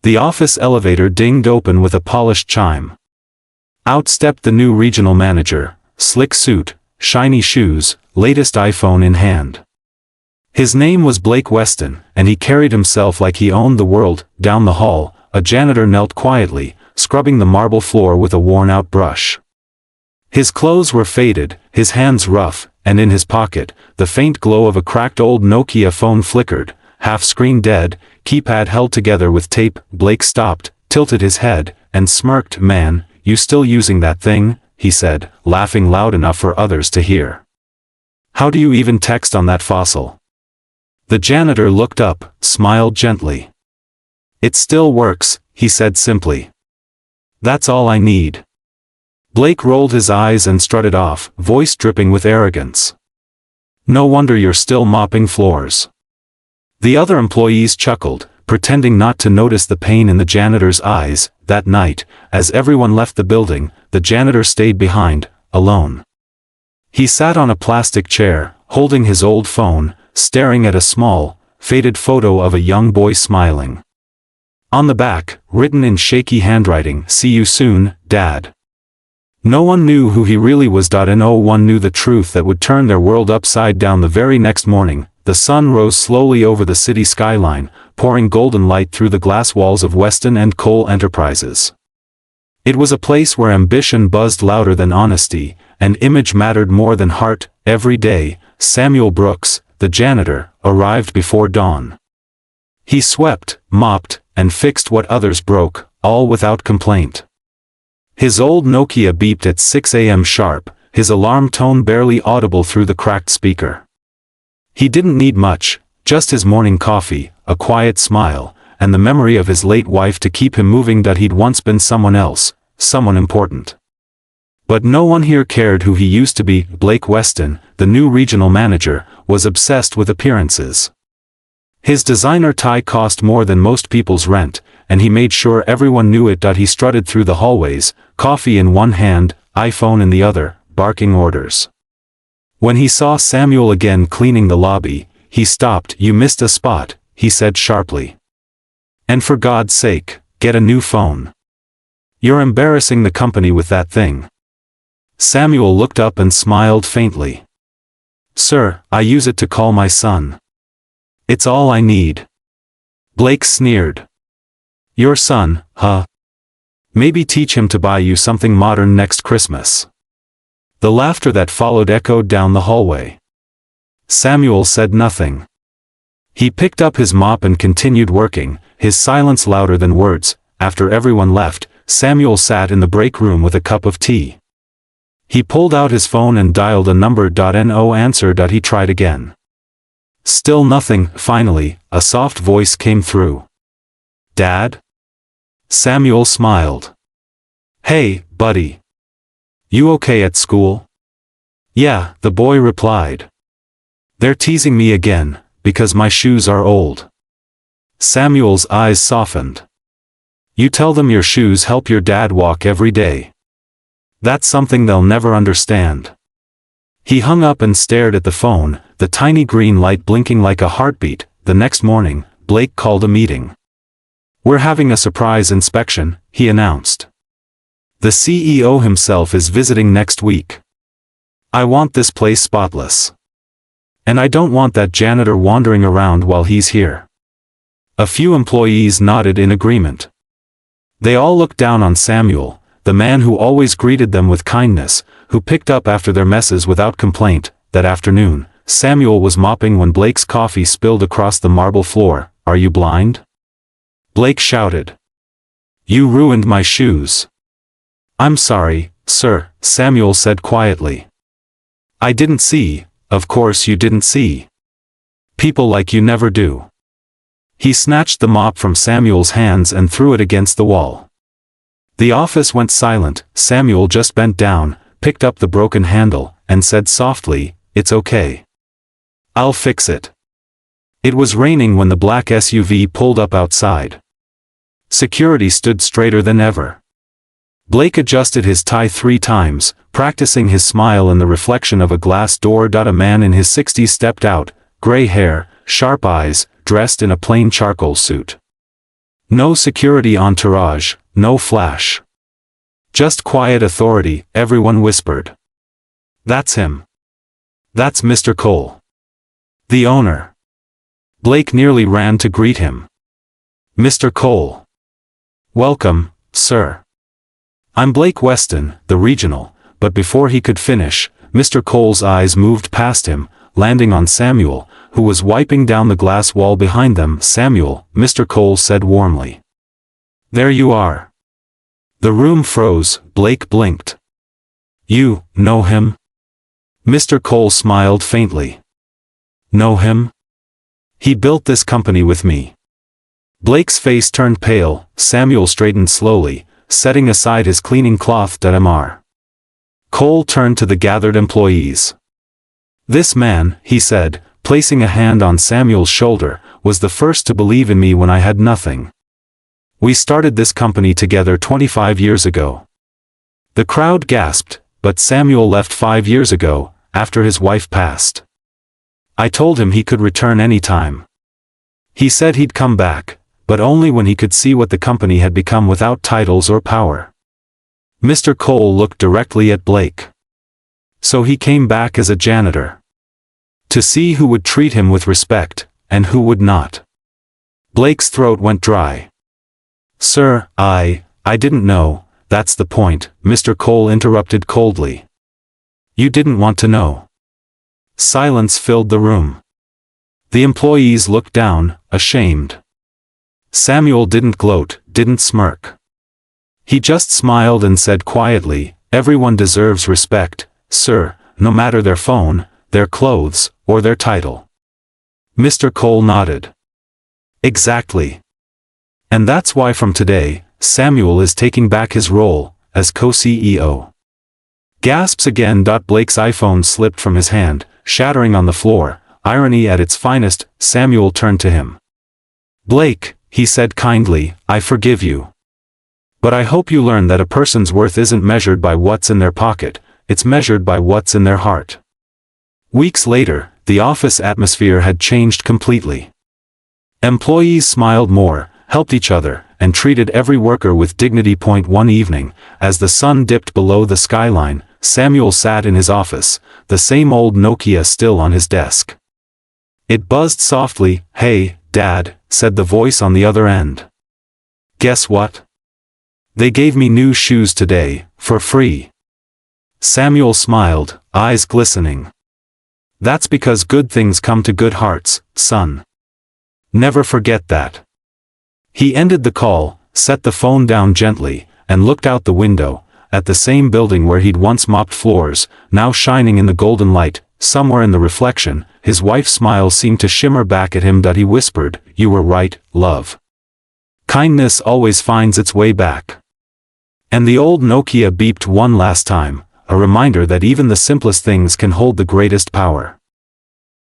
The office elevator dinged open with a polished chime. Out stepped the new regional manager, slick suit, shiny shoes, latest iPhone in hand. His name was Blake Weston, and he carried himself like he owned the world. Down the hall, a janitor knelt quietly, scrubbing the marble floor with a worn-out brush. His clothes were faded, his hands rough, and in his pocket, the faint glow of a cracked old Nokia phone flickered, half-screen dead, keypad held together with tape. Blake stopped, tilted his head, and smirked. "Man, you still using that thing?" he said, laughing loud enough for others to hear. "How do you even text on that fossil?" The janitor looked up, smiled gently. "It still works," he said simply. "That's all I need." Blake rolled his eyes and strutted off, voice dripping with arrogance. "No wonder you're still mopping floors." The other employees chuckled, pretending not to notice the pain in the janitor's eyes. That night, as everyone left the building, the janitor stayed behind, alone. He sat on a plastic chair, holding his old phone, staring at a small, faded photo of a young boy smiling. On the back, written in shaky handwriting, "See you soon, Dad." No one knew who he really was. No one knew the truth that would turn their world upside down. The very next morning, the sun rose slowly over the city skyline, pouring golden light through the glass walls of Weston and Cole Enterprises. It was a place where ambition buzzed louder than honesty, and image mattered more than heart. Every day, Samuel Brooks, the janitor, arrived before dawn. He swept, mopped, and fixed what others broke, all without complaint. His old Nokia beeped at 6 a.m. sharp, his alarm tone barely audible through the cracked speaker. He didn't need much, just his morning coffee, a quiet smile, and the memory of his late wife to keep him moving. He'd once been someone else, someone important. But no one here cared who he used to be. Blake Weston, the new regional manager, was obsessed with appearances. His designer tie cost more than most people's rent, and he made sure everyone knew it. He strutted through the hallways, coffee in one hand, iPhone in the other, barking orders. When he saw Samuel again cleaning the lobby, he stopped. "You missed a spot," he said sharply. "And for God's sake, get a new phone. You're embarrassing the company with that thing." Samuel looked up and smiled faintly. "Sir, I use it to call my son. It's all I need." Blake sneered. "Your son, huh? Maybe teach him to buy you something modern next Christmas." The laughter that followed echoed down the hallway. Samuel said nothing. He picked up his mop and continued working, his silence louder than words. After everyone left, Samuel sat in the break room with a cup of tea. He pulled out his phone and dialed a number. No answer. He tried again. Still nothing. Finally, a soft voice came through. "Dad?" Samuel smiled. "Hey, buddy. You okay at school?" "Yeah," the boy replied. "They're teasing me again, because my shoes are old." Samuel's eyes softened. "You tell them your shoes help your dad walk every day. That's something they'll never understand." He hung up and stared at the phone, the tiny green light blinking like a heartbeat. The next morning, Blake called a meeting. "We're having a surprise inspection," he announced. "The CEO himself is visiting next week. I want this place spotless. And I don't want that janitor wandering around while he's here." A few employees nodded in agreement. They all looked down on Samuel, the man who always greeted them with kindness, who picked up after their messes without complaint. That afternoon, Samuel was mopping when Blake's coffee spilled across the marble floor. "Are you blind?" Blake shouted. "You ruined my shoes." "I'm sorry, sir," Samuel said quietly. "I didn't see." "Of course you didn't see. People like you never do." He snatched the mop from Samuel's hands and threw it against the wall. The office went silent. Samuel just bent down, picked up the broken handle, and said softly, "It's okay. I'll fix it." It was raining when the black SUV pulled up outside. Security stood straighter than ever. Blake adjusted his tie 3 times, practicing his smile in the reflection of a glass door. A man in his 60s stepped out, gray hair, sharp eyes, dressed in a plain charcoal suit. No security entourage, no flash. Just quiet authority, everyone whispered. That's him. That's Mr. Cole. The owner. Blake nearly ran to greet him. Mr. Cole. Welcome, sir. I'm Blake Weston, the regional, but before he could finish, Mr. Cole's eyes moved past him, landing on Samuel, who was wiping down the glass wall behind them. Samuel, Mr. Cole said warmly. There you are. The room froze. Blake blinked. You know him? Mr. Cole smiled faintly. Know him? He built this company with me. Blake's face turned pale. Samuel straightened slowly, setting aside his cleaning cloth. Mr. Cole turned to the gathered employees. This man, he said, placing a hand on Samuel's shoulder, was the first to believe in me when I had nothing. We started this company together 25 years ago. The crowd gasped, but Samuel left 5 years ago, after his wife passed. I told him he could return any time. He said he'd come back, but only when he could see what the company had become without titles or power. Mr. Cole looked directly at Blake. So he came back as a janitor. To see who would treat him with respect, and who would not. Blake's throat went dry. Sir, I didn't know, that's the point, Mr. Cole interrupted coldly. You didn't want to know. Silence filled the room. The employees looked down, ashamed. Samuel didn't gloat, didn't smirk. He just smiled and said quietly, everyone deserves respect, sir, no matter their phone, their clothes, or their title. Mr. Cole nodded. Exactly. And that's why from today, Samuel is taking back his role as co-CEO. Gasps again. Blake's iPhone slipped from his hand, shattering on the floor, irony at its finest. Samuel turned to him. Blake, he said kindly, I forgive you. But I hope you learn that a person's worth isn't measured by what's in their pocket, it's measured by what's in their heart. Weeks later, the office atmosphere had changed completely. Employees smiled more, helped each other, and treated every worker with dignity. One evening, as the sun dipped below the skyline, Samuel sat in his office, the same old Nokia still on his desk. It buzzed softly. Hey, Dad, said the voice on the other end. Guess what? They gave me new shoes today, for free. Samuel smiled, eyes glistening. That's because good things come to good hearts, son. Never forget that. He ended the call, set the phone down gently, and looked out the window, at the same building where he'd once mopped floors, now shining in the golden light. Somewhere in the reflection, his wife's smile seemed to shimmer back at him. He whispered, you were right, love. Kindness always finds its way back. And the old Nokia beeped one last time, a reminder that even the simplest things can hold the greatest power.